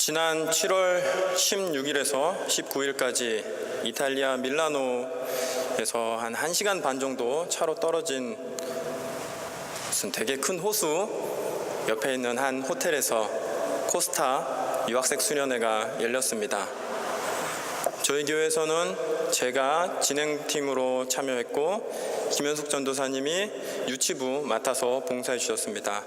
지난 7월 16일에서 19일까지 이탈리아 밀라노에서 한 1시간 반 정도 차로 떨어진 무슨 되게 큰 호수 옆에 있는 한 호텔에서 코스타 유학생 수련회가 열렸습니다. 저희 교회에서는 제가 진행팀으로 참여했고 김현숙 전도사님이 유치부 맡아서 봉사해 주셨습니다.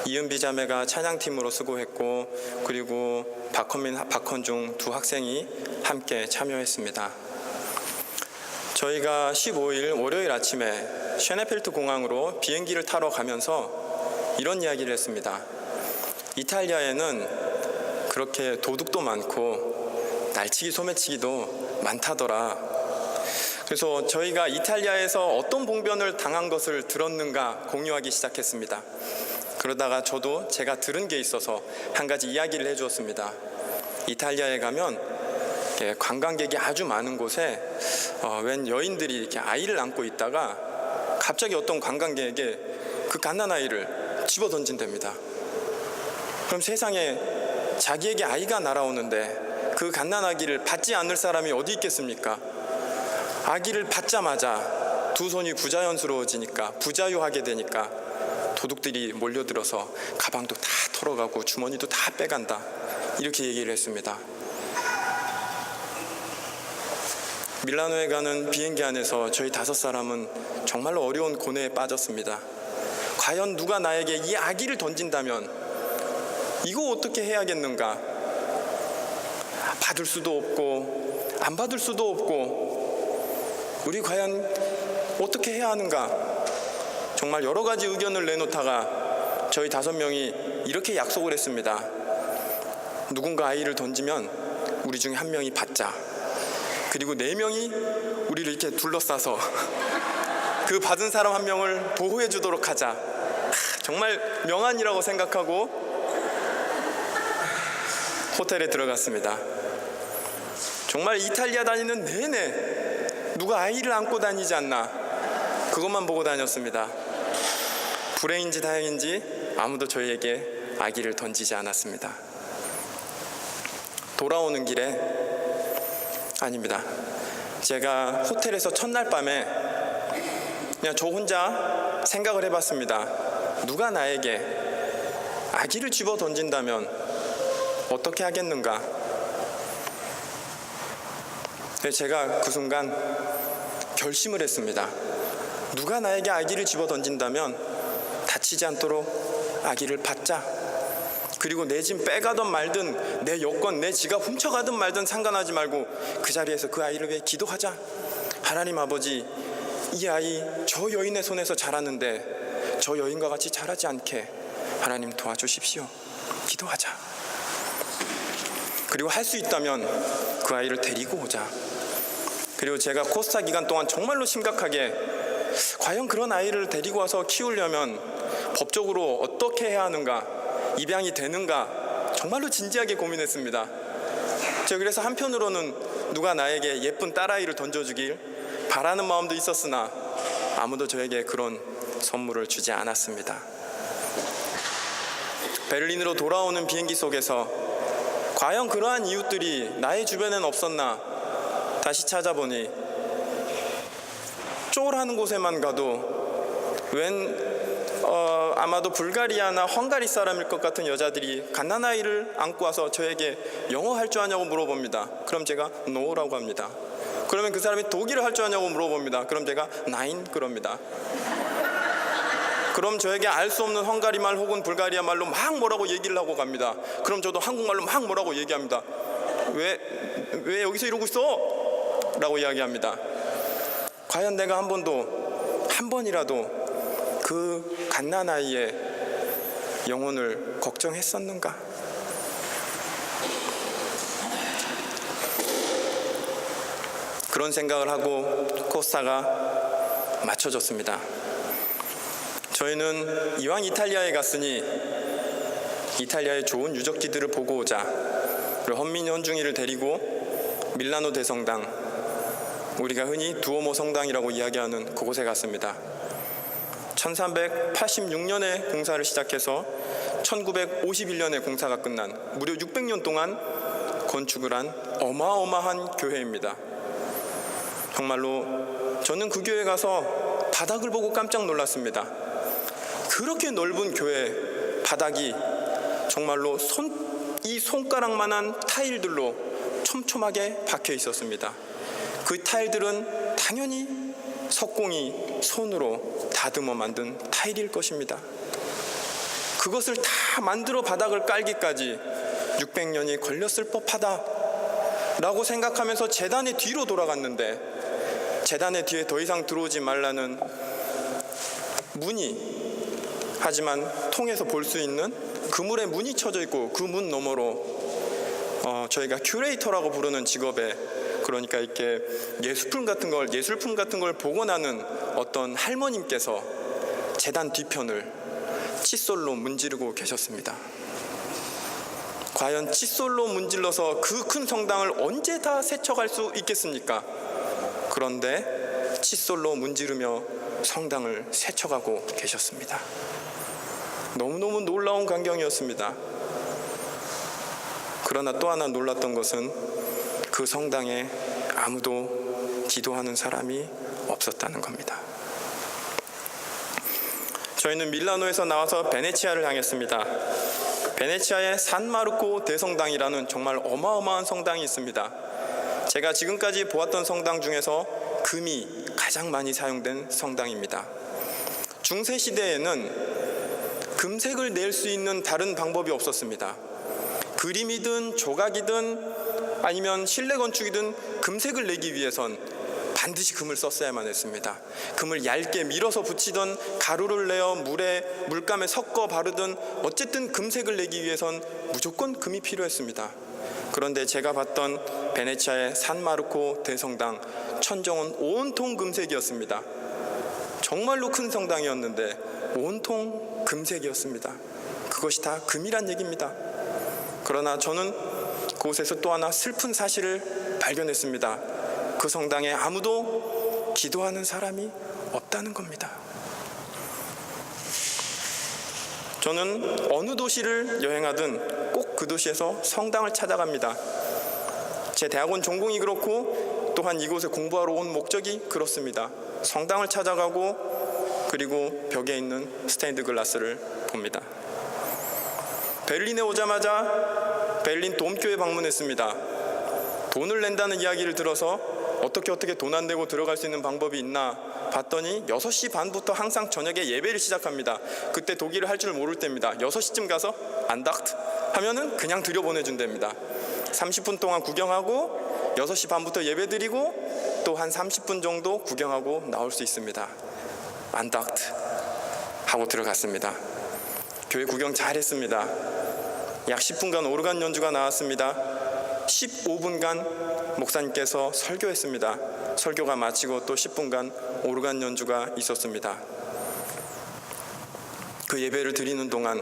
이은비 자매가 찬양팀으로 수고했고 그리고 박헌민, 박헌중 두 학생이 함께 참여했습니다. 저희가 15일 월요일 아침에 셰네펠트 공항으로 비행기를 타러 가면서 이런 이야기를 했습니다. 이탈리아에는 그렇게 도둑도 많고 날치기 소매치기도 많다더라. 그래서 저희가 이탈리아에서 어떤 봉변을 당한 것을 들었는가 공유하기 시작했습니다. 그러다가 저도 제가 들은 게 있어서 한 가지 이야기를 해주었습니다. 이탈리아에 가면 관광객이 아주 많은 곳에 웬 여인들이 이렇게 아이를 안고 있다가 갑자기 어떤 관광객에게 그 갓난아이를 집어 던진답니다. 그럼 세상에 자기에게 아이가 날아오는데 그 갓난아기를 받지 않을 사람이 어디 있겠습니까? 아기를 받자마자 두 손이 부자연스러워지니까 부자유하게 되니까 도둑들이 몰려들어서 가방도 다 털어가고 주머니도 다 빼간다. 이렇게 얘기를 했습니다. 밀라노에 가는 비행기 안에서 저희 5사람은 정말로 어려운 고뇌에 빠졌습니다. 과연 누가 나에게 이 아기를 던진다면 이거 어떻게 해야겠는가? 받을 수도 없고 안 받을 수도 없고 우리 과연 어떻게 해야 하는가? 정말 여러 가지 의견을 내놓다가 저희 5명이 이렇게 약속을 했습니다. 누군가 아이를 던지면 우리 중에 한 명이 받자. 그리고 4명이 우리를 이렇게 둘러싸서 그 받은 사람 한 명을 보호해 주도록 하자. 정말 명안이라고 생각하고 호텔에 들어갔습니다. 정말 이탈리아 다니는 내내 누가 아이를 안고 다니지 않나 그것만 보고 다녔습니다. 불행인지 다행인지 아무도 저희에게 아기를 던지지 않았습니다. 돌아오는 길에 아닙니다. 제가 호텔에서 첫날 밤에 그냥 저 혼자 생각을 해봤습니다. 누가 나에게 아기를 집어 던진다면 어떻게 하겠는가? 제가 그 순간 결심을 했습니다. 누가 나에게 아기를 집어 던진다면 다치지 않도록 아기를 받자. 그리고 내 짐 빼가든 말든 내 여권, 내 지갑 훔쳐가든 말든 상관하지 말고 그 자리에서 그 아이를 위해 기도하자. 하나님 아버지, 이 아이 저 여인의 손에서 자랐는데 저 여인과 같이 자라지 않게 하나님 도와주십시오. 기도하자. 그리고 할 수 있다면 그 아이를 데리고 오자. 그리고 제가 코스타 기간 동안 정말로 심각하게 과연 그런 아이를 데리고 와서 키우려면 법적으로 어떻게 해야 하는가, 입양이 되는가 정말로 진지하게 고민했습니다. 제가 그래서 한편으로는 누가 나에게 예쁜 딸아이를 던져주길 바라는 마음도 있었으나 아무도 저에게 그런 선물을 주지 않았습니다. 베를린으로 돌아오는 비행기 속에서 과연 그러한 이웃들이 나의 주변엔 없었나 다시 찾아보니 쫄하는 곳에만 가도 아마도 불가리아나 헝가리 사람일 것 같은 여자들이 갓난아이를 안고 와서 저에게 영어 할 줄 아냐고 물어봅니다. 그럼 제가 no라고 합니다. 그러면 그 사람이 독일어 할 줄 아냐고 물어봅니다. 그럼 제가 nein 그럽니다. 그럼 저에게 알 수 없는 헝가리 말 혹은 불가리아 말로 막 뭐라고 얘기를 하고 갑니다. 그럼 저도 한국말로 막 뭐라고 얘기합니다. 왜 여기서 이러고 있어? 라고 이야기합니다. 과연 내가 한 번이라도 그 갓난아이의 영혼을 걱정했었는가? 그런 생각을 하고 코스타가 맞춰졌습니다. 저희는 이왕 이탈리아에 갔으니 이탈리아의 좋은 유적지들을 보고 오자. 그리고 헌민이 헌중이를 데리고 밀라노 대성당, 우리가 흔히 두오모 성당이라고 이야기하는 그곳에 갔습니다. 1386년에 공사를 시작해서 1951년에 공사가 끝난 무려 600년 동안 건축을 한 어마어마한 교회입니다. 정말로 저는 그 교회 가서 바닥을 보고 깜짝 놀랐습니다. 그렇게 넓은 교회 바닥이 정말로 이 손가락만한 타일들로 촘촘하게 박혀 있었습니다. 그 타일들은 당연히 석공이 손으로 다듬어 만든 타일일 것입니다. 그것을 다 만들어 바닥을 깔기까지 600년이 걸렸을 법하다 라고 생각하면서 제단의 뒤로 돌아갔는데, 제단의 뒤에 더 이상 들어오지 말라는 문이, 하지만 통해서 볼 수 있는 그물에 문이 쳐져 있고, 그 문 너머로 저희가 큐레이터라고 부르는 직업에, 그러니까 이렇게 예술품 같은 걸 복원하는 어떤 할머님께서 제단 뒤편을 칫솔로 문지르고 계셨습니다. 과연 칫솔로 문질러서 그 큰 성당을 언제 다 세척할 수 있겠습니까? 그런데 칫솔로 문지르며 성당을 세척하고 계셨습니다. 너무너무 놀라운 광경이었습니다. 그러나 또 하나 놀랐던 것은 그 성당에 아무도 기도하는 사람이 없었다는 겁니다. 저희는 밀라노에서 나와서 베네치아를 향했습니다. 베네치아의 산마르코 대성당이라는 정말 어마어마한 성당이 있습니다. 제가 지금까지 보았던 성당 중에서 금이 가장 많이 사용된 성당입니다. 중세 시대에는 금색을 낼 수 있는 다른 방법이 없었습니다. 그림이든 조각이든 아니면 실내 건축이든 금색을 내기 위해선 반드시 금을 썼어야만 했습니다. 금을 얇게 밀어서 붙이던 가루를 내어 물감에 섞어 바르든 어쨌든 금색을 내기 위해선 무조건 금이 필요했습니다. 그런데 제가 봤던 베네치아의 산마르코 대성당 천정은 온통 금색이었습니다. 정말로 큰 성당이었는데 온통 금색이었습니다. 그것이 다 금이란 얘기입니다. 그러나 저는 그곳에서 또 하나 슬픈 사실을 발견했습니다. 그 성당에 아무도 기도하는 사람이 없다는 겁니다. 저는 어느 도시를 여행하든 꼭 그 도시에서 성당을 찾아갑니다. 제 대학원 전공이 그렇고 또한 이곳에 공부하러 온 목적이 그렇습니다. 성당을 찾아가고 그리고 벽에 있는 스테인드 글라스를 봅니다. 베를린에 오자마자 베를린 돔교회 방문했습니다. 돈을 낸다는 이야기를 들어서 어떻게 돈 안 내고 들어갈 수 있는 방법이 있나 봤더니 6시 반부터 항상 저녁에 예배를 시작합니다. 그때 독일을 할 줄 모를 때입니다. 6시쯤 가서 안닥트 하면은 그냥 들여보내준답니다. 30분 동안 구경하고 6시 반부터 예배 드리고 또 한 30분 정도 구경하고 나올 수 있습니다. 안닥트 하고 들어갔습니다. 교회 구경 잘했습니다. 약 10분간 오르간 연주가 나왔습니다. 15분간 목사님께서 설교했습니다. 설교가 마치고 또 10분간 오르간 연주가 있었습니다. 그 예배를 드리는 동안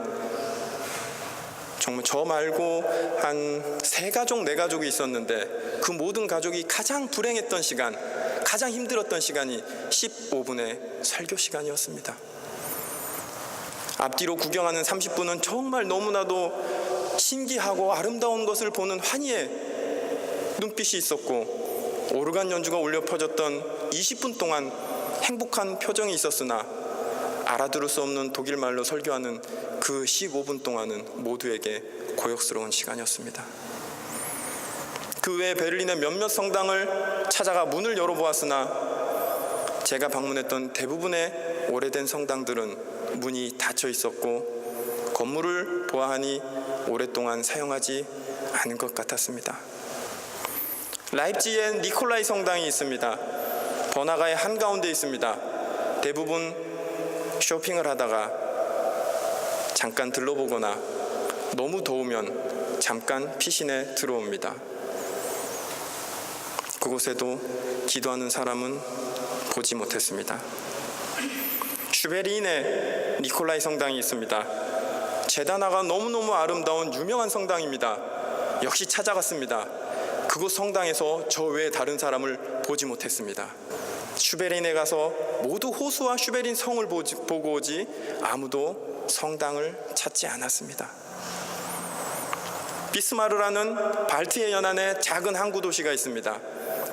정말 저 말고 한 3가족, 4가족이 있었는데 그 모든 가족이 가장 불행했던 시간, 가장 힘들었던 시간이 15분의 설교 시간이었습니다. 앞뒤로 구경하는 30분은 정말 너무나도 신기하고 아름다운 것을 보는 환희의 눈빛이 있었고, 오르간 연주가 울려 퍼졌던 20분 동안 행복한 표정이 있었으나 알아들을 수 없는 독일말로 설교하는 그 15분 동안은 모두에게 고역스러운 시간이었습니다. 그 외에 베를린의 몇몇 성당을 찾아가 문을 열어보았으나 제가 방문했던 대부분의 오래된 성당들은 문이 닫혀 있었고 건물을 보아하니 오랫동안 사용하지 않은 것 같았습니다. 라입지히에 니콜라이 성당이 있습니다. 번화가의 한가운데 있습니다. 대부분 쇼핑을 하다가 잠깐 들러보거나 너무 더우면 잠깐 피신에 들어옵니다. 그곳에도 기도하는 사람은 보지 못했습니다. 슈베린에 니콜라이 성당이 있습니다. 제단화가 너무너무 아름다운 유명한 성당입니다. 역시 찾아갔습니다. 그곳 성당에서 저 외에 다른 사람을 보지 못했습니다. 슈베린에 가서 모두 호수와 슈베린 성을 보고 오지 아무도 성당을 찾지 않았습니다. 비스마르라는 발트해 연안에 작은 항구 도시가 있습니다.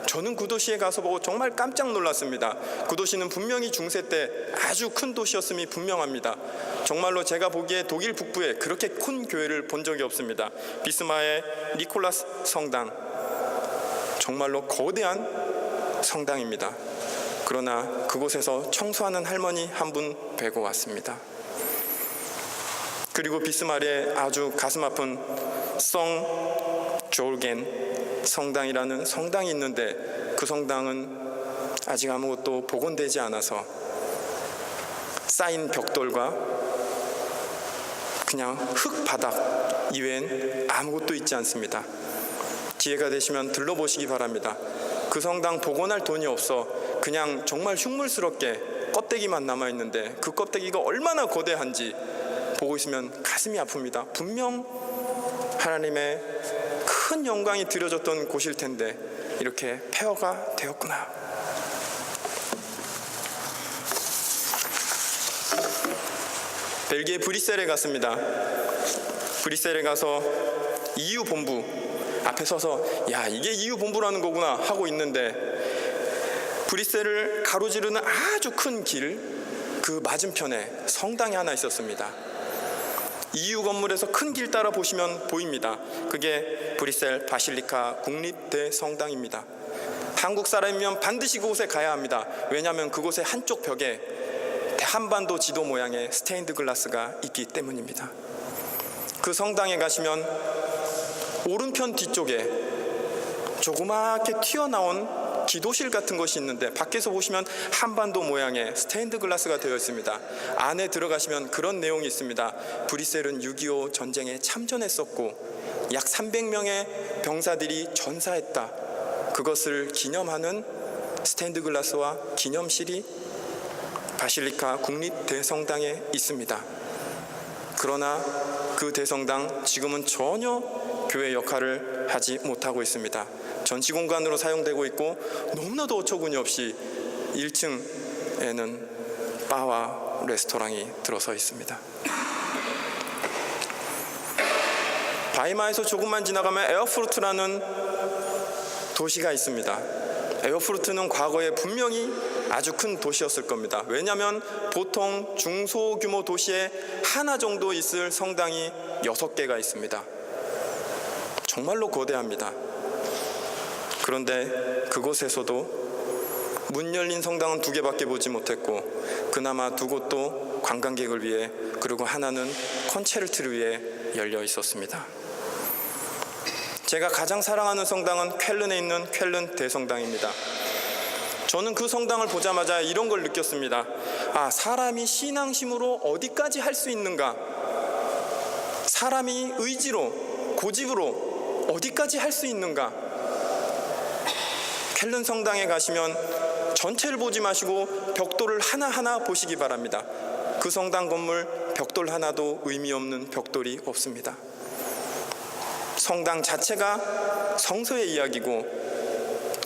저는 그 도시에 가서 보고 정말 깜짝 놀랐습니다. 그 도시는 분명히 중세 때 아주 큰 도시였음이 분명합니다. 정말로 제가 보기에 독일 북부에 그렇게 큰 교회를 본 적이 없습니다. 비스마의 니콜라스 성당, 정말로 거대한 성당입니다. 그러나 그곳에서 청소하는 할머니 한 분 뵈고 왔습니다. 그리고 비스마르에 아주 가슴 아픈 성 졸겐 성당이라는 성당이 있는데 그 성당은 아직 아무것도 복원되지 않아서 쌓인 벽돌과 그냥 흙바닥 이외엔 아무것도 있지 않습니다. 기회가 되시면 들러보시기 바랍니다. 그 성당 복원할 돈이 없어 그냥 정말 흉물스럽게 껍데기만 남아있는데 그 껍데기가 얼마나 거대한지 보고 있으면 가슴이 아픕니다. 분명 하나님의 큰 영광이 드려졌던 곳일 텐데 이렇게 폐허가 되었구나. 벨기에 브뤼셀에 갔습니다. 브뤼셀에 가서 EU 본부 앞에 서서 야, 이게 EU 본부라는 거구나 하고 있는데 브뤼셀을 가로지르는 아주 큰 길 그 맞은편에 성당이 하나 있었습니다. EU 건물에서 큰 길 따라 보시면 보입니다. 그게 브뤼셀 바실리카 국립대성당입니다. 한국 사람이면 반드시 그곳에 가야 합니다. 왜냐하면 그곳의 한쪽 벽에 한반도 지도 모양의 스테인드 글라스가 있기 때문입니다. 그 성당에 가시면 오른편 뒤쪽에 조그맣게 튀어나온 기도실 같은 것이 있는데 밖에서 보시면 한반도 모양의 스테인드 글라스가 되어 있습니다. 안에 들어가시면 그런 내용이 있습니다. 브뤼셀은 6.25 전쟁에 참전했었고 약 300명의 병사들이 전사했다. 그것을 기념하는 스테인드 글라스와 기념실이 바실리카 국립대성당에 있습니다. 그러나 그 대성당 지금은 전혀 교회 역할을 하지 못하고 있습니다. 전시 공간으로 사용되고 있고 너무나도 어처구니 없이 1층에는 바와 레스토랑이 들어서 있습니다. 바이마에서 조금만 지나가면 에어프루트라는 도시가 있습니다. 에어프루트는 과거에 분명히 아주 큰 도시였을 겁니다. 왜냐하면 보통 중소규모 도시에 하나 정도 있을 성당이 6개가 있습니다. 정말로 거대합니다. 그런데 그곳에서도 문 열린 성당은 2개밖에 보지 못했고 그나마 2곳도 관광객을 위해 그리고 하나는 콘체르트를 위해 열려 있었습니다. 제가 가장 사랑하는 성당은 쾰른에 있는 쾰른 대성당입니다. 저는 그 성당을 보자마자 이런 걸 느꼈습니다. 아, 사람이 신앙심으로 어디까지 할 수 있는가? 사람이 의지로, 고집으로 어디까지 할 수 있는가? 쾰른 성당에 가시면 전체를 보지 마시고 벽돌을 하나하나 보시기 바랍니다. 그 성당 건물 벽돌 하나도 의미 없는 벽돌이 없습니다. 성당 자체가 성서의 이야기고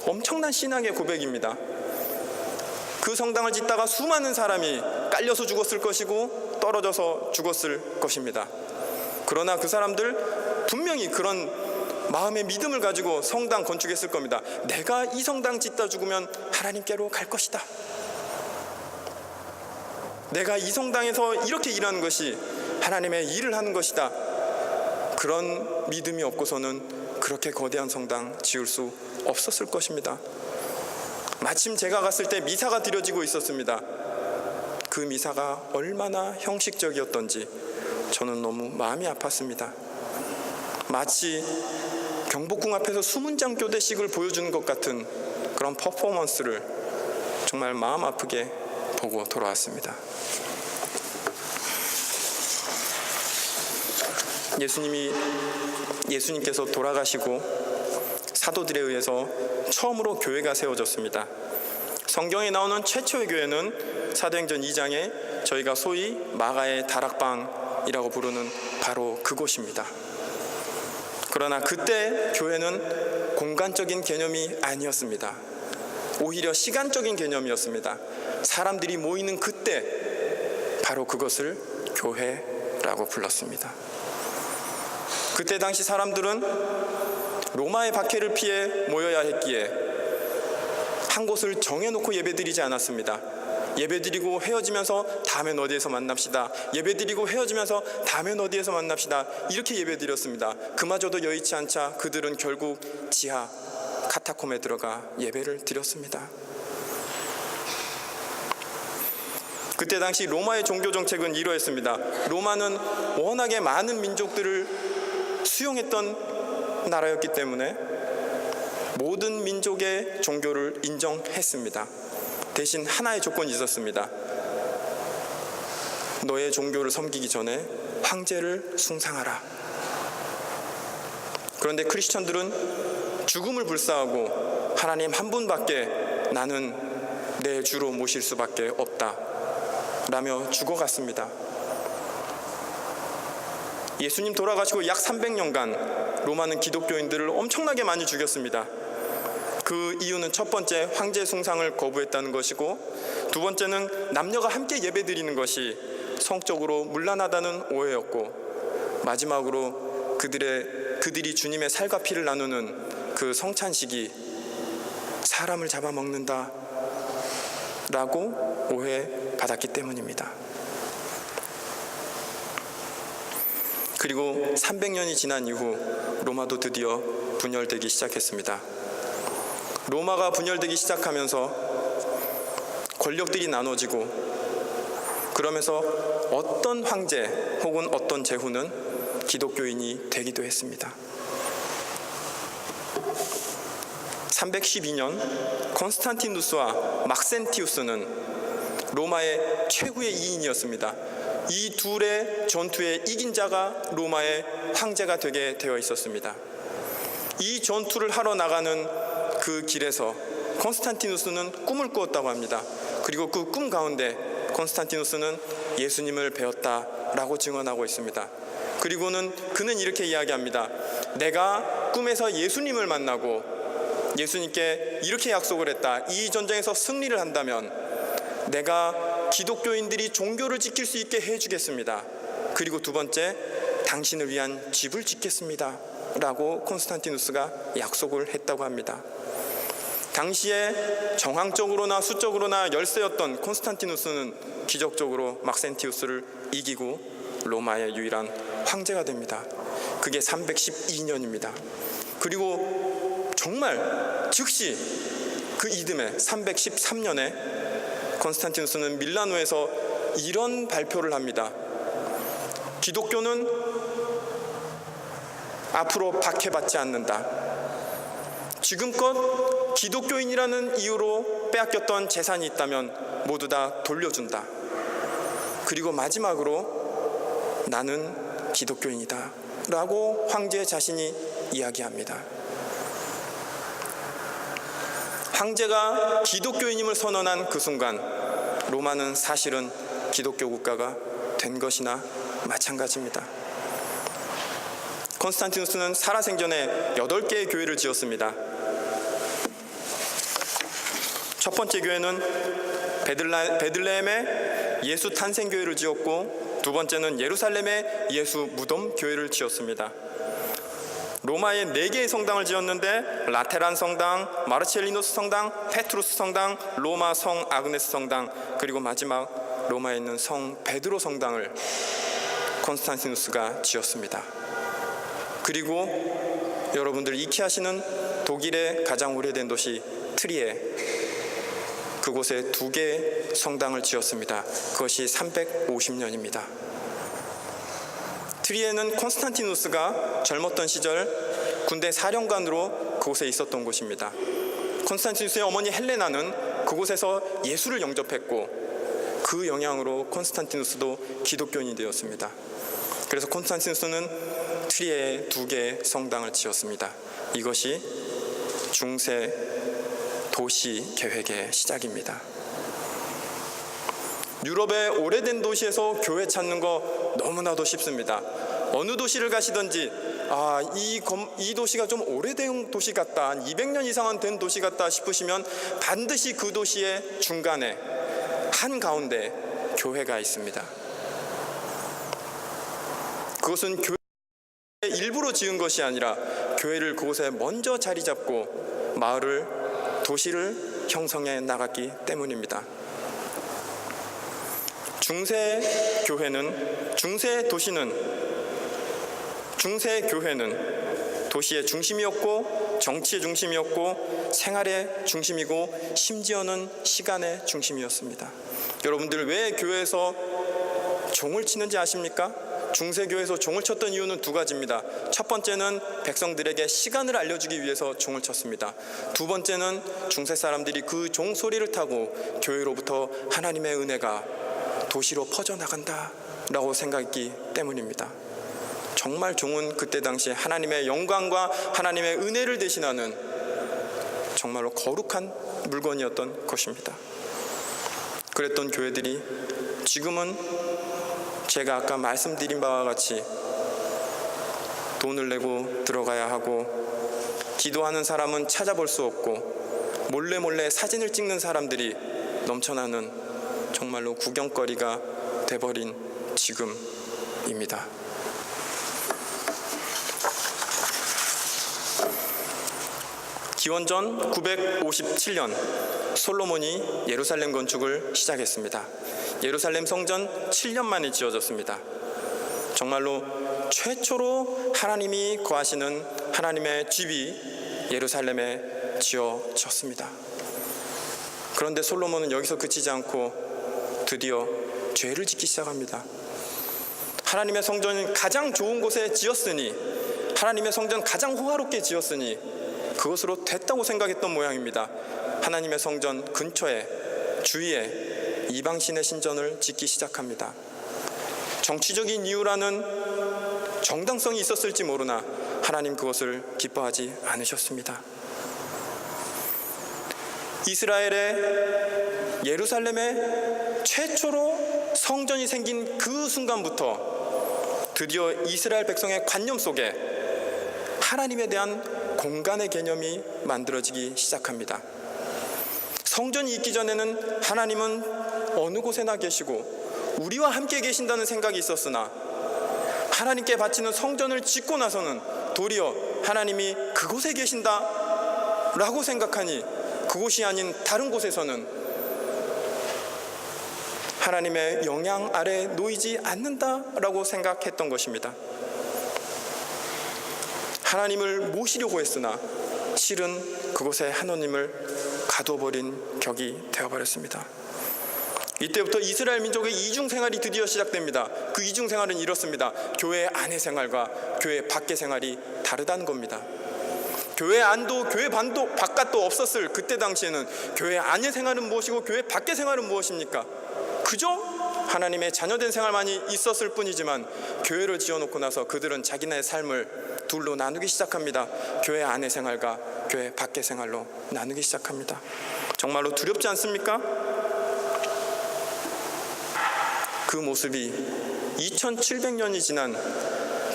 엄청난 신앙의 고백입니다. 그 성당을 짓다가 수많은 사람이 깔려서 죽었을 것이고 떨어져서 죽었을 것입니다. 그러나 그 사람들 분명히 그런 마음의 믿음을 가지고 성당 건축했을 겁니다. 내가 이 성당 짓다 죽으면 하나님께로 갈 것이다. 내가 이 성당에서 이렇게 일하는 것이 하나님의 일을 하는 것이다. 그런 믿음이 없고서는 그렇게 거대한 성당 지을 수 없었을 것입니다. 마침 제가 갔을 때 미사가 드려지고 있었습니다. 그 미사가 얼마나 형식적이었던지 저는 너무 마음이 아팠습니다. 마치 경복궁 앞에서 수문장 교대식을 보여주는 것 같은 그런 퍼포먼스를 정말 마음 아프게 보고 돌아왔습니다. 예수님께서 돌아가시고 사도들에 의해서 처음으로 교회가 세워졌습니다. 성경에 나오는 최초의 교회는 사도행전 2장에 저희가 소위 마가의 다락방이라고 부르는 바로 그곳입니다. 그러나 그때 교회는 공간적인 개념이 아니었습니다. 오히려 시간적인 개념이었습니다. 사람들이 모이는 그때 바로 그것을 교회라고 불렀습니다. 그때 당시 사람들은 로마의 박해를 피해 모여야 했기에 한 곳을 정해놓고 예배드리지 않았습니다. 예배드리고 헤어지면서 다음엔 어디에서 만납시다. 예배드리고 헤어지면서 다음엔 어디에서 만납시다. 이렇게 예배드렸습니다. 그마저도 여의치 않자 그들은 결국 지하 카타콤에 들어가 예배를 드렸습니다. 그때 당시 로마의 종교 정책은 이러했습니다. 로마는 워낙에 많은 민족들을 수용했던 나라였기 때문에 모든 민족의 종교를 인정했습니다. 대신 하나의 조건이 있었습니다. 너의 종교를 섬기기 전에 황제를 숭상하라. 그런데 크리스천들은 죽음을 불사하고 하나님 한 분밖에 나는 내 주로 모실 수밖에 없다 라며 죽어갔습니다. 예수님 돌아가시고 약 300년간 로마는 기독교인들을 엄청나게 많이 죽였습니다. 그 이유는 첫 번째, 황제 숭상을 거부했다는 것이고, 두 번째는 남녀가 함께 예배드리는 것이 성적으로 문란하다는 오해였고, 마지막으로 그들이 주님의 살과 피를 나누는 그 성찬식이 사람을 잡아먹는다 라고 오해받았기 때문입니다. 그리고 300년이 지난 이후 로마도 드디어 분열되기 시작했습니다. 로마가 분열되기 시작하면서 권력들이 나눠지고, 그러면서 어떤 황제 혹은 어떤 제후는 기독교인이 되기도 했습니다. 312년 콘스탄티누스와 막센티우스는 로마의 최후의 2인이었습니다. 이 둘의 전투에 이긴 자가 로마의 황제가 되게 되어 있었습니다. 이 전투를 하러 나가는 그 길에서 콘스탄티누스는 꿈을 꾸었다고 합니다. 그리고 그 꿈 가운데 콘스탄티누스는 예수님을 배웠다라고 증언하고 있습니다. 그리고는 그는 이렇게 이야기합니다. 내가 꿈에서 예수님을 만나고 예수님께 이렇게 약속을 했다. 이 전쟁에서 승리를 한다면 내가 기독교인들이 종교를 지킬 수 있게 해주겠습니다. 그리고 두 번째, 당신을 위한 집을 짓겠습니다 라고 콘스탄티누스가 약속을 했다고 합니다. 당시에 정황적으로나 수적으로나 열세였던 콘스탄티누스는 기적적으로 막센티우스를 이기고 로마의 유일한 황제가 됩니다. 그게 312년입니다. 그리고 정말 즉시 그 이듬해 313년에 콘스탄티누스는 밀라노에서 이런 발표를 합니다. 기독교는 앞으로 박해받지 않는다. 지금껏 기독교인이라는 이유로 빼앗겼던 재산이 있다면 모두 다 돌려준다. 그리고 마지막으로 나는 기독교인이다 라고 황제 자신이 이야기합니다. 황제가 기독교인임을 선언한 그 순간 로마는 사실은 기독교 국가가 된 것이나 마찬가지입니다. 콘스탄티누스는 살아생전에 8개의 교회를 지었습니다. 첫 번째 교회는 베들레헴의 예수 탄생교회를 지었고, 두 번째는 예루살렘의 예수 무덤 교회를 지었습니다. 로마에 4개의 성당을 지었는데 라테란 성당, 마르첼리누스 성당, 페트루스 성당, 로마 성 아그네스 성당, 그리고 마지막 로마에 있는 성 베드로 성당을 콘스탄티누스가 지었습니다. 그리고 여러분들 익히 아시는 독일의 가장 오래된 도시 트리에, 그곳에 2개의 성당을 지었습니다. 그것이 350년입니다. 트리에는 콘스탄티누스가 젊었던 시절 군대 사령관으로 그곳에 있었던 곳입니다. 콘스탄티누스의 어머니 헬레나는 그곳에서 예수를 영접했고, 그 영향으로 콘스탄티누스도 기독교인이 되었습니다. 그래서 콘스탄티누스는 트리에에 2개의 성당을 지었습니다. 이것이 중세 도시 계획의 시작입니다. 유럽의 오래된 도시에서 교회 찾는 거 너무나도 쉽습니다. 어느 도시를 가시든지 이 도시가 좀 오래된 도시 같다, 한 200년 이상은 된 도시 같다 싶으시면 반드시 그 도시의 중간에 한가운데 교회가 있습니다. 그것은 교회의 일부러 지은 것이 아니라 교회를 그곳에 먼저 자리 잡고 마을을, 도시를 형성해 나갔기 때문입니다. 중세 교회는 도시의 중심이었고, 정치의 중심이었고, 생활의 중심이고, 심지어는 시간의 중심이었습니다. 여러분들 왜 교회에서 종을 치는지 아십니까? 중세교회에서 종을 쳤던 이유는 두 가지입니다. 첫 번째는 백성들에게 시간을 알려주기 위해서 종을 쳤습니다. 두 번째는 중세 사람들이 그 종 소리를 타고 교회로부터 하나님의 은혜가 도시로 퍼져나간다 라고 생각했기 때문입니다. 정말 종은 그때 당시에 하나님의 영광과 하나님의 은혜를 대신하는 정말로 거룩한 물건이었던 것입니다. 그랬던 교회들이 지금은 제가 아까 말씀드린 바와 같이 돈을 내고 들어가야 하고, 기도하는 사람은 찾아볼 수 없고, 몰래 사진을 찍는 사람들이 넘쳐나는 정말로 구경거리가 돼버린 지금입니다. 기원전 957년 솔로몬이 예루살렘 건축을 시작했습니다. 예루살렘 성전 7년 만에 지어졌습니다. 정말로 최초로 하나님이 거하시는 하나님의 집이 예루살렘에 지어졌습니다. 그런데 솔로몬은 여기서 그치지 않고 드디어 죄를 짓기 시작합니다. 하나님의 성전 가장 좋은 곳에 지었으니, 하나님의 성전 가장 호화롭게 지었으니 그것으로 됐다고 생각했던 모양입니다. 하나님의 성전 근처에, 주위에 이방신의 신전을 짓기 시작합니다. 정치적인 이유라는 정당성이 있었을지 모르나 하나님 그것을 기뻐하지 않으셨습니다. 이스라엘의 예루살렘에 최초로 성전이 생긴 그 순간부터 드디어 이스라엘 백성의 관념 속에 하나님에 대한 공간의 개념이 만들어지기 시작합니다. 성전이 있기 전에는 하나님은 어느 곳에나 계시고 우리와 함께 계신다는 생각이 있었으나, 하나님께 바치는 성전을 짓고 나서는 도리어 하나님이 그곳에 계신다 라고 생각하니 그곳이 아닌 다른 곳에서는 하나님의 영향 아래 놓이지 않는다 라고 생각했던 것입니다. 하나님을 모시려고 했으나 실은 그곳에 하나님을 가둬버린 격이 되어버렸습니다. 이때부터 이스라엘 민족의 이중생활이 드디어 시작됩니다. 그 이중생활은 이렇습니다. 교회 안의 생활과 교회 밖의 생활이 다르다는 겁니다. 교회 안도 교회 반도 바깥도 없었을 그때 당시에는 교회 안의 생활은 무엇이고 교회 밖의 생활은 무엇입니까? 그저 하나님의 자녀된 생활만이 있었을 뿐이지만, 교회를 지어놓고 나서 그들은 자기네 삶을 둘로 나누기 시작합니다. 교회 안의 생활과 교회 밖의 생활로 나누기 시작합니다. 정말로 두렵지 않습니까? 그 모습이 2700년이 지난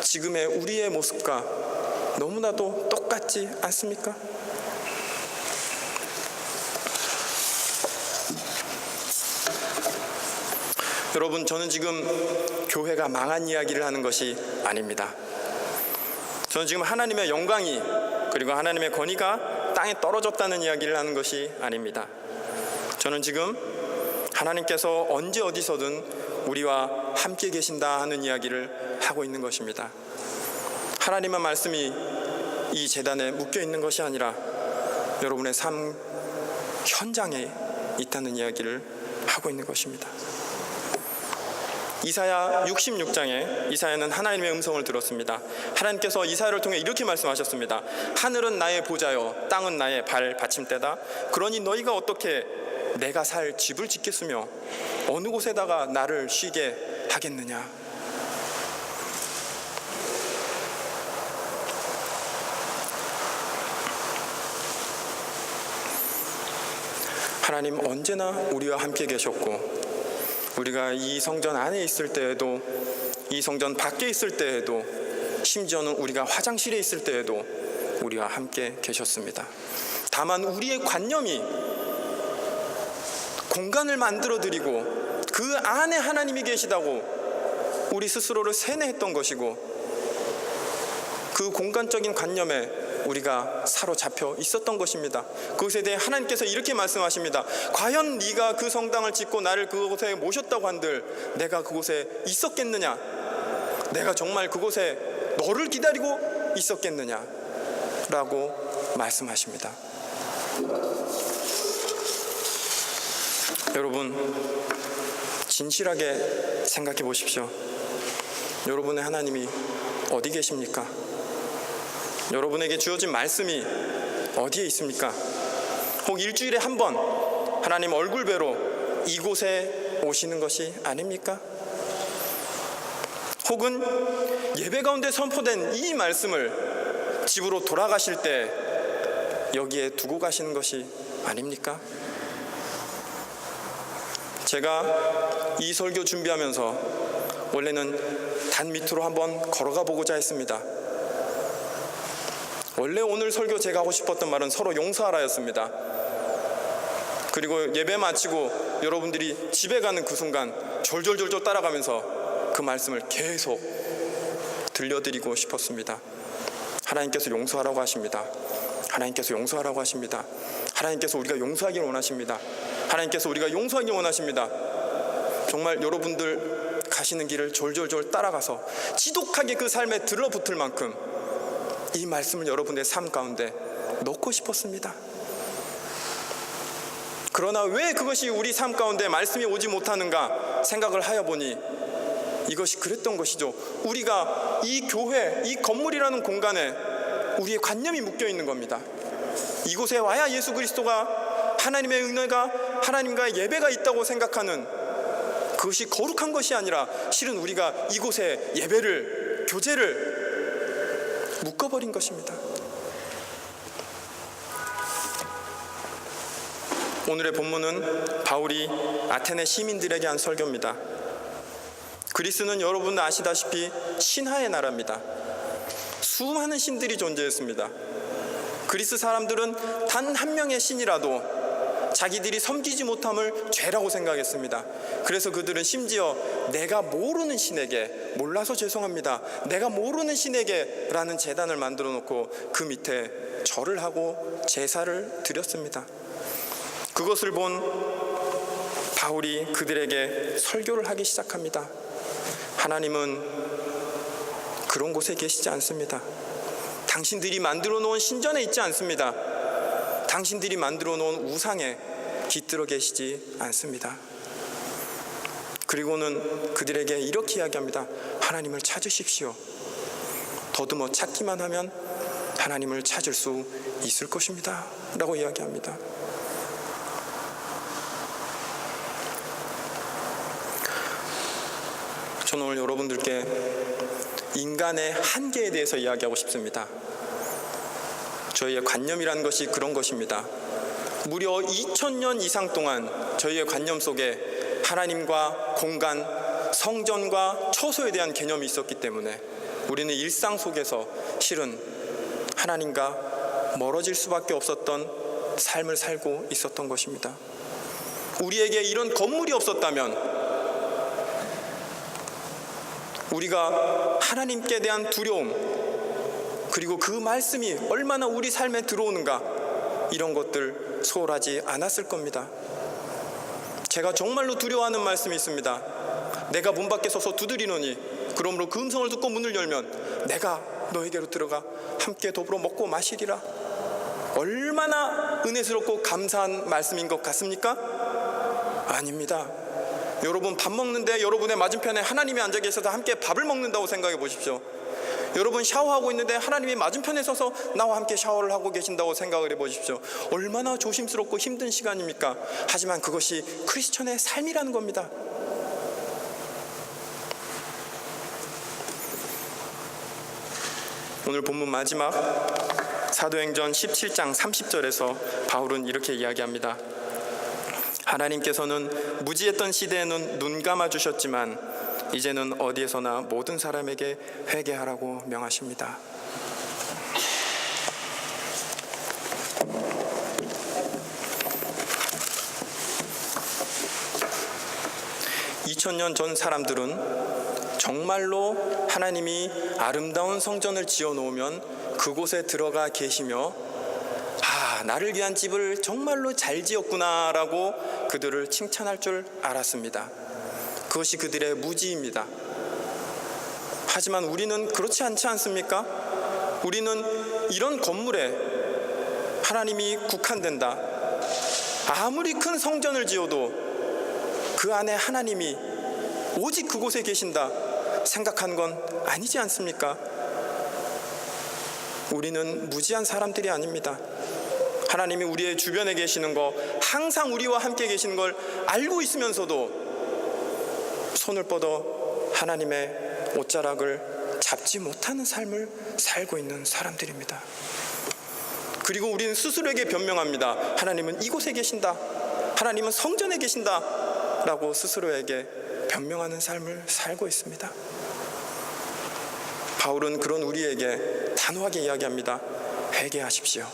지금의 우리의 모습과 너무나도 똑같지 않습니까? 여러분, 저는 지금 교회가 망한 이야기를 하는 것이 아닙니다. 저는 지금 하나님의 영광이, 그리고 하나님의 권위가 땅에 떨어졌다는 이야기를 하는 것이 아닙니다. 저는 지금 하나님께서 언제 어디서든 우리와 함께 계신다 하는 이야기를 하고 있는 것입니다. 하나님의 말씀이 이 제단에 묶여 있는 것이 아니라 여러분의 삶 현장에 있다는 이야기를 하고 있는 것입니다. 이사야 66장에 이사야는 하나님의 음성을 들었습니다. 하나님께서 이사야를 통해 이렇게 말씀하셨습니다. 하늘은 나의 보좌요 땅은 나의 발 받침대다. 그러니 너희가 어떻게 내가 살 집을 짓겠으며 어느 곳에다가 나를 쉬게 하겠느냐. 하나님 언제나 우리와 함께 계셨고, 우리가 이 성전 안에 있을 때에도 이 성전 밖에 있을 때에도, 심지어는 우리가 화장실에 있을 때에도 우리와 함께 계셨습니다. 다만 우리의 관념이 공간을 만들어드리고 그 안에 하나님이 계시다고 우리 스스로를 세뇌했던 것이고, 그 공간적인 관념에 우리가 사로잡혀 있었던 것입니다. 그것에 대해 하나님께서 이렇게 말씀하십니다. 과연 네가 그 성당을 짓고 나를 그곳에 모셨다고 한들 내가 그곳에 있었겠느냐? 내가 정말 그곳에 너를 기다리고 있었겠느냐? 라고 말씀하십니다. 여러분, 진실하게 생각해 보십시오. 여러분의 하나님이 어디 계십니까? 여러분에게 주어진 말씀이 어디에 있습니까? 혹 일주일에 한 번 하나님 얼굴 뵈러 이곳에 오시는 것이 아닙니까? 혹은 예배 가운데 선포된 이 말씀을 집으로 돌아가실 때 여기에 두고 가시는 것이 아닙니까? 제가 이 설교 준비하면서 원래는 단 밑으로 한번 걸어가 보고자 했습니다. 원래 오늘 설교 제가 하고 싶었던 말은 서로 용서하라였습니다. 그리고 예배 마치고 여러분들이 집에 가는 그 순간 졸졸졸졸 따라가면서 그 말씀을 계속 들려드리고 싶었습니다. 하나님께서 용서하라고 하십니다. 하나님께서 용서하라고 하십니다. 하나님께서 우리가 용서하기를 원하십니다. 하나님께서 우리가 용서하기를 원하십니다. 정말 여러분들 가시는 길을 졸졸졸 따라가서 지독하게 그 삶에 들러붙을 만큼 이 말씀을 여러분의 삶 가운데 넣고 싶었습니다. 그러나 왜 그것이 우리 삶 가운데 말씀이 오지 못하는가 생각을 하여 보니 이것이 그랬던 것이죠. 우리가 이 교회, 이 건물이라는 공간에 우리의 관념이 묶여 있는 겁니다. 이곳에 와야 예수 그리스도가, 하나님의 은혜가, 하나님과의 예배가 있다고 생각하는 그것이 거룩한 것이 아니라 실은 우리가 이곳에 예배를, 교제를 묶어버린 것입니다. 오늘의 본문은 바울이 아테네 시민들에게 한 설교입니다. 그리스는 여러분 아시다시피 신화의 나라입니다. 수많은 신들이 존재했습니다. 그리스 사람들은 단 한 명의 신이라도 자기들이 섬기지 못함을 죄라고 생각했습니다. 그래서 그들은 심지어 내가 모르는 신에게, 몰라서 죄송합니다, 내가 모르는 신에게 라는 제단을 만들어 놓고 그 밑에 절을 하고 제사를 드렸습니다. 그것을 본 바울이 그들에게 설교를 하기 시작합니다. 하나님은 그런 곳에 계시지 않습니다. 당신들이 만들어 놓은 신전에 있지 않습니다. 당신들이 만들어 놓은 우상에 깃들어 계시지 않습니다. 그리고는 그들에게 이렇게 이야기합니다. 하나님을 찾으십시오. 더듬어 찾기만 하면 하나님을 찾을 수 있을 것입니다 라고 이야기합니다. 저는 오늘 여러분들께 인간의 한계에 대해서 이야기하고 싶습니다. 저희의 관념이라는 것이 그런 것입니다. 무려 2000년 이상 동안 저희의 관념 속에 하나님과 공간, 성전과 처소에 대한 개념이 있었기 때문에 우리는 일상 속에서 실은 하나님과 멀어질 수밖에 없었던 삶을 살고 있었던 것입니다. 우리에게 이런 건물이 없었다면 우리가 하나님께 대한 두려움, 그리고 그 말씀이 얼마나 우리 삶에 들어오는가, 이런 것들 소홀하지 않았을 겁니다. 제가 정말로 두려워하는 말씀이 있습니다. 내가 문 밖에 서서 두드리노니 그러므로 그 음성을 듣고 문을 열면 내가 너에게로 들어가 함께 더불어 먹고 마시리라. 얼마나 은혜스럽고 감사한 말씀인 것 같습니까? 아닙니다. 여러분 밥 먹는데 여러분의 맞은편에 하나님이 앉아 계셔서 함께 밥을 먹는다고 생각해 보십시오. 여러분 샤워하고 있는데 하나님이 맞은편에 서서 나와 함께 샤워를 하고 계신다고 생각을 해보십시오. 얼마나 조심스럽고 힘든 시간입니까? 하지만 그것이 크리스천의 삶이라는 겁니다. 오늘 본문 마지막 사도행전 17장 30절에서 바울은 이렇게 이야기합니다. 하나님께서는 무지했던 시대에는 눈 감아 주셨지만 이제는 어디에서나 모든 사람에게 회개하라고 명하십니다. (2000년) 전 사람들은 정말로 하나님이 아름다운 성전을 지어 놓으면 그곳에 들어가 계시며 나를 위한 집을 정말로 잘 지었구나 라고 그들을 칭찬할 줄 알았습니다. 그것이 그들의 무지입니다. 하지만 우리는 그렇지 않지 않습니까? 우리는 이런 건물에 하나님이 국한된다, 아무리 큰 성전을 지어도 그 안에 하나님이 오직 그곳에 계신다 생각한 건 아니지 않습니까? 우리는 무지한 사람들이 아닙니다. 하나님이 우리의 주변에 계시는 거, 항상 우리와 함께 계시는 걸 알고 있으면서도 손을 뻗어 하나님의 옷자락을 잡지 못하는 삶을 살고 있는 사람들입니다. 그리고 우리는 스스로에게 변명합니다. 하나님은 이곳에 계신다, 하나님은 성전에 계신다 라고 스스로에게 변명하는 삶을 살고 있습니다. 바울은 그런 우리에게 단호하게 이야기합니다. 회개하십시오.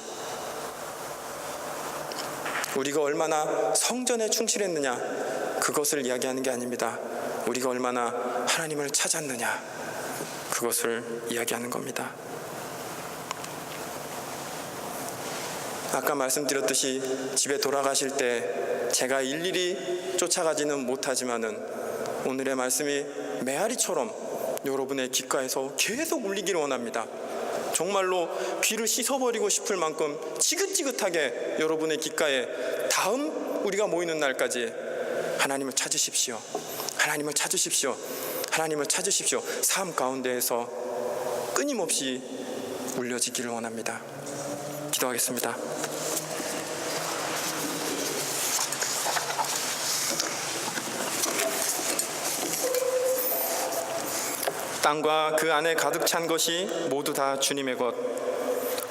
우리가 얼마나 성전에 충실했느냐, 그것을 이야기하는 게 아닙니다. 우리가 얼마나 하나님을 찾았느냐, 그것을 이야기하는 겁니다. 아까 말씀드렸듯이 집에 돌아가실 때 제가 일일이 쫓아가지는 못하지만은 오늘의 말씀이 메아리처럼 여러분의 귓가에서 계속 울리기를 원합니다. 정말로 귀를 씻어버리고 싶을 만큼 지긋지긋하게 여러분의 귓가에 다음 우리가 모이는 날까지 하나님을 찾으십시오, 하나님을 찾으십시오, 하나님을 찾으십시오, 삶 가운데에서 끊임없이 울려지기를 원합니다. 기도하겠습니다. 땅과 그 안에 가득 찬 것이 모두 다 주님의 것,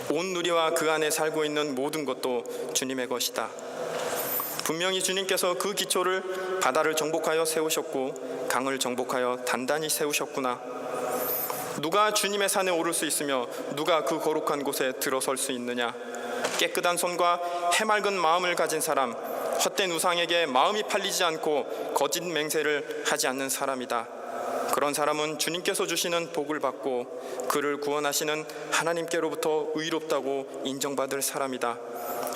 온 누리와 그 안에 살고 있는 모든 것도 주님의 것이다. 분명히 주님께서 그 기초를 바다를 정복하여 세우셨고 강을 정복하여 단단히 세우셨구나. 누가 주님의 산에 오를 수 있으며 누가 그 거룩한 곳에 들어설 수 있느냐. 깨끗한 손과 해맑은 마음을 가진 사람, 헛된 우상에게 마음이 팔리지 않고 거짓 맹세를 하지 않는 사람이다. 그런 사람은 주님께서 주시는 복을 받고 그를 구원하시는 하나님께로부터 의롭다고 인정받을 사람이다.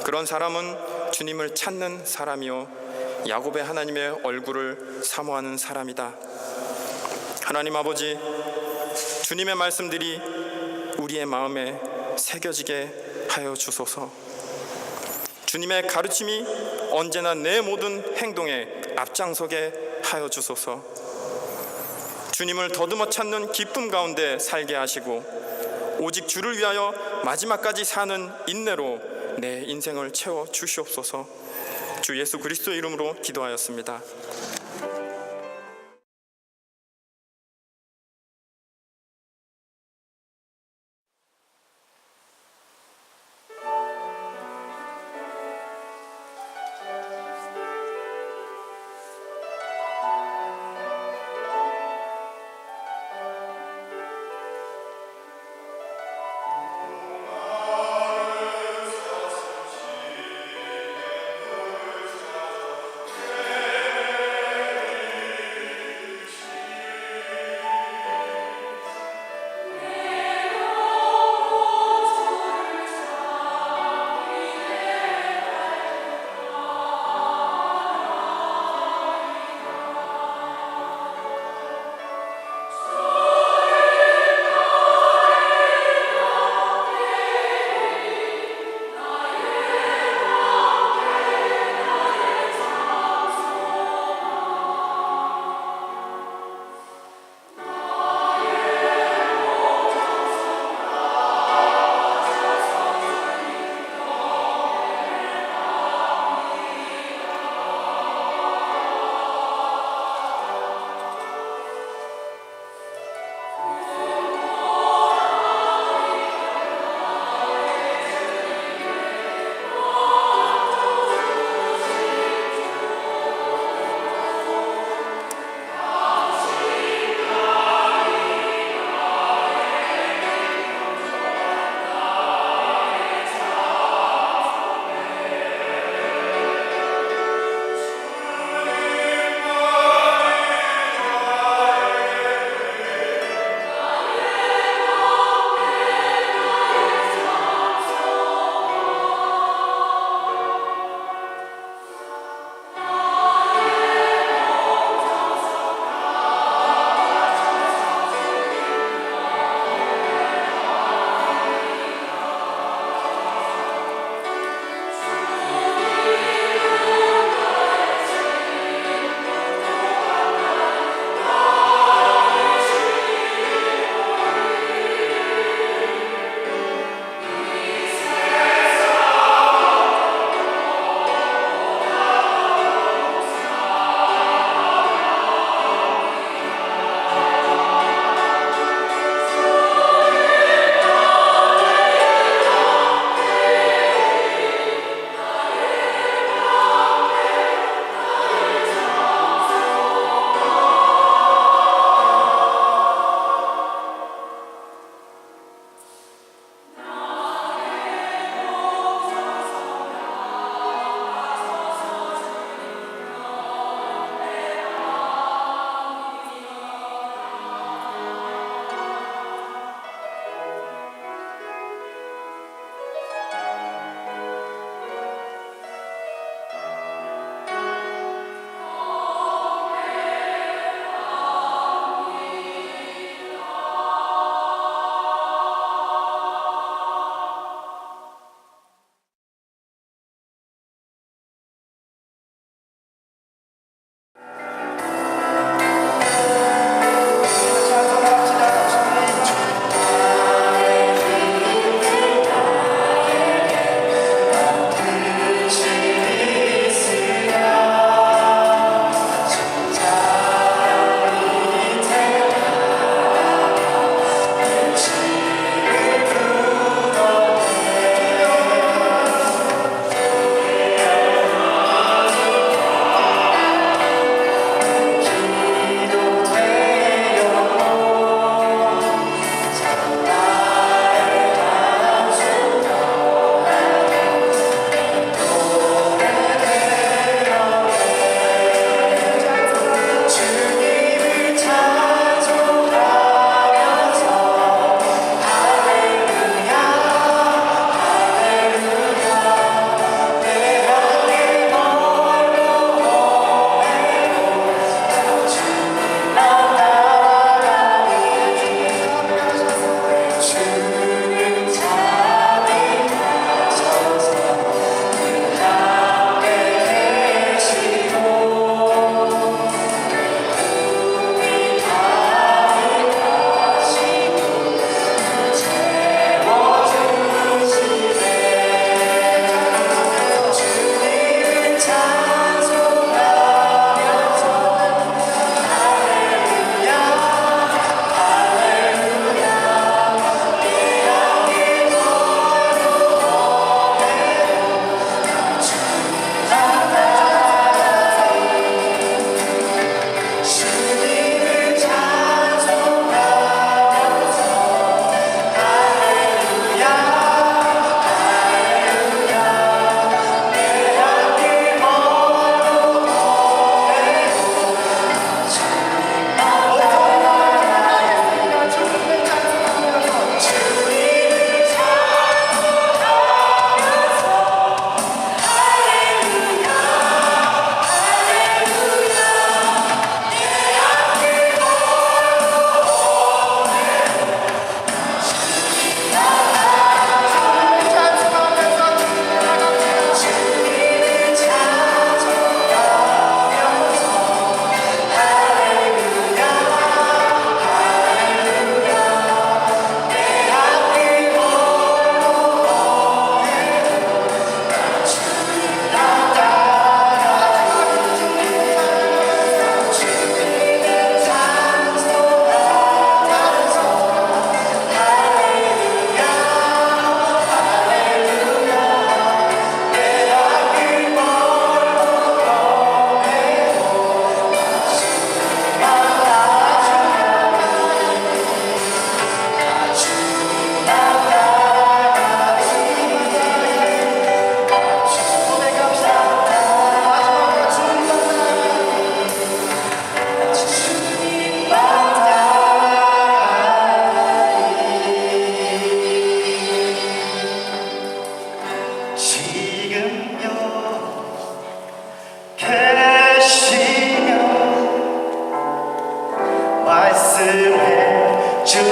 그런 사람은 주님을 찾는 사람이요 야곱의 하나님의 얼굴을 사모하는 사람이다. 하나님 아버지, 주님의 말씀들이 우리의 마음에 새겨지게 하여 주소서. 주님의 가르침이 언제나 내 모든 행동에 앞장서게 하여 주소서. 주님을 더듬어 찾는 기쁨 가운데 살게 하시고 오직 주를 위하여 마지막까지 사는 인내로 내 인생을 채워 주시옵소서. 주 예수 그리스도의 이름으로 기도하였습니다.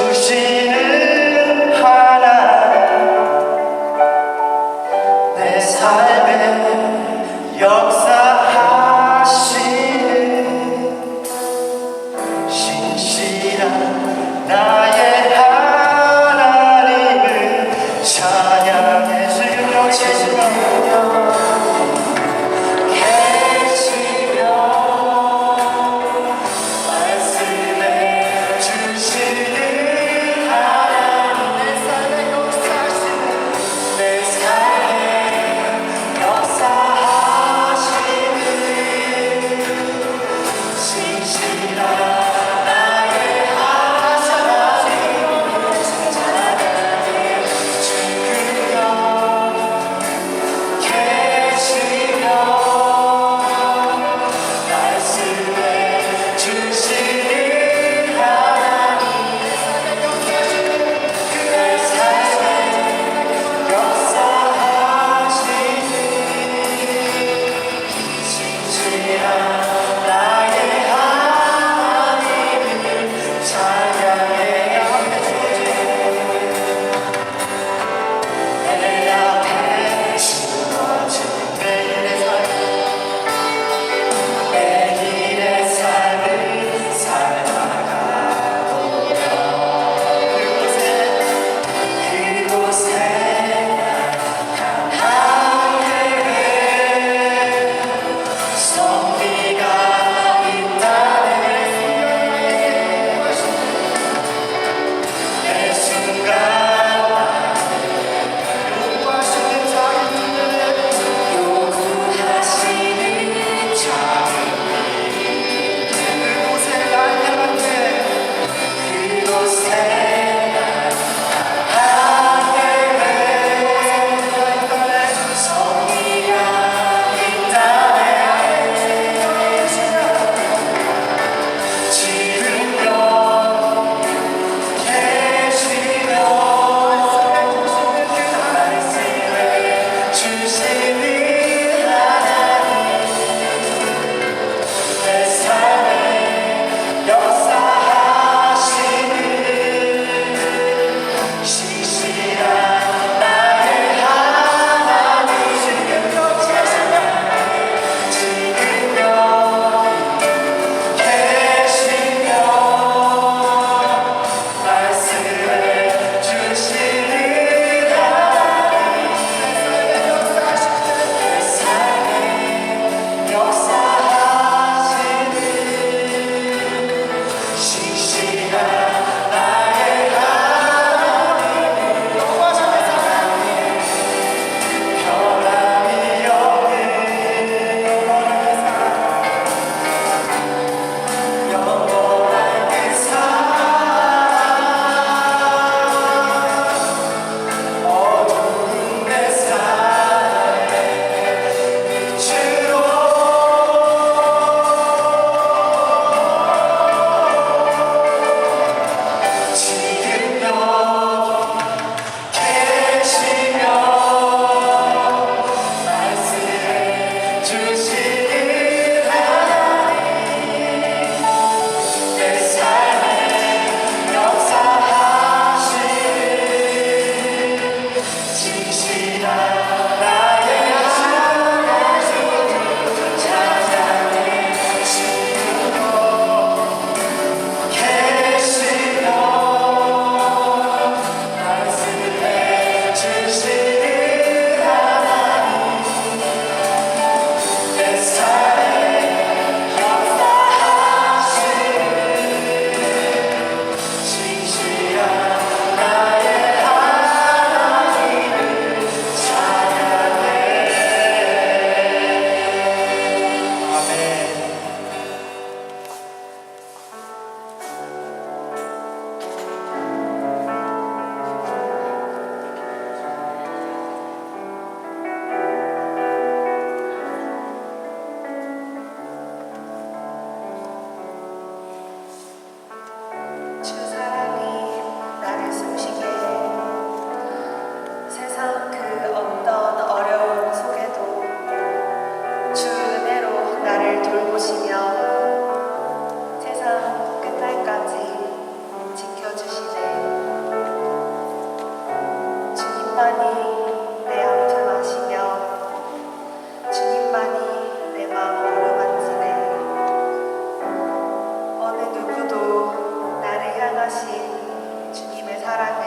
주시는 하나님, 내 삶에 역사하시는 신실한 나의 하나님을 찬양해 주며 계시며 말씀해 주시는 하나님, 내 삶에 역사하시는 내 삶에 주님만이 내 앞을 마시며 주님만이 내 마음 어루만지네. 어느 누구도 나를 향하신 주님의 사랑을